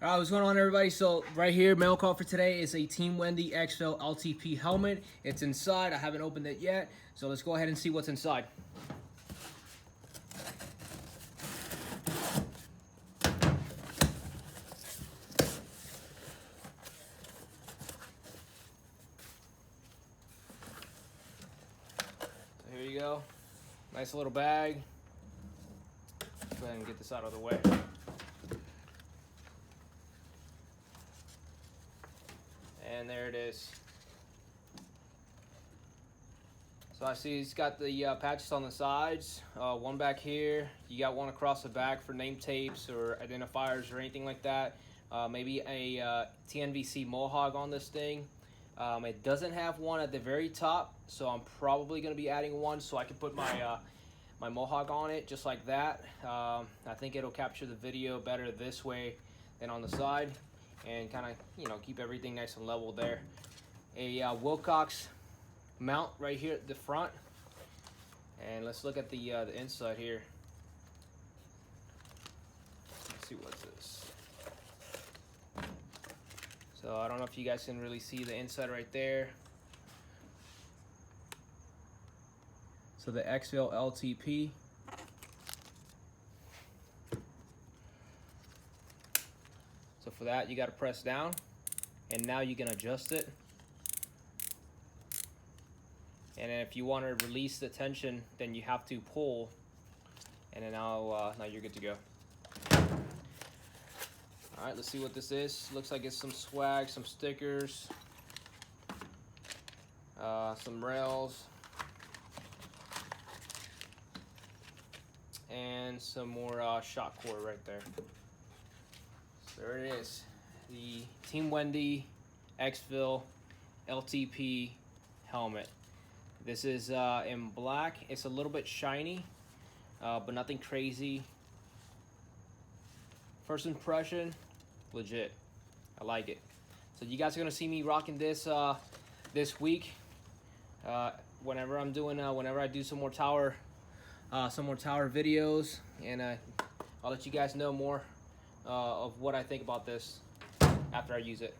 All right, what's going on, everybody? So right here, mail call for today is a Team Wendy Exfil LTP helmet. It's inside. I haven't opened it yet, so let's go ahead and see what's inside. So here you go. Nice little bag. Go ahead and get this out of the way. And there it is. So I see it's got the patches on the sides, one back here. You got one across the back for name tapes or identifiers or anything like that. Maybe a TNVC mohawk on this thing. It doesn't have one at the very top, so I'm probably going to be adding one so I can put my my mohawk on it just like that. I think it'll capture the video better this way than on the side, and kind of, you know, keep everything nice and level there. A Wilcox mount right here at the front, and let's look at the inside here. Let's see, what's this? So I don't know if you guys can really see the inside right there. So the Exfil LTP. So for that, you got to press down, and now you can adjust it. And then if you want to release the tension, then you have to pull, and then now you're good to go. All right, let's see what this is. Looks like it's some swag, some stickers, some rails, and some more shock cord right there. So there it is, the Team Wendy Exfil LTP helmet. This is in black. It's a little bit shiny, but nothing crazy. First impression, legit. I like it. So you guys are gonna see me rocking this this week. Whenever I'm doing, whenever I do some more tower videos, and I'll let you guys know more of what I think about this after I use it.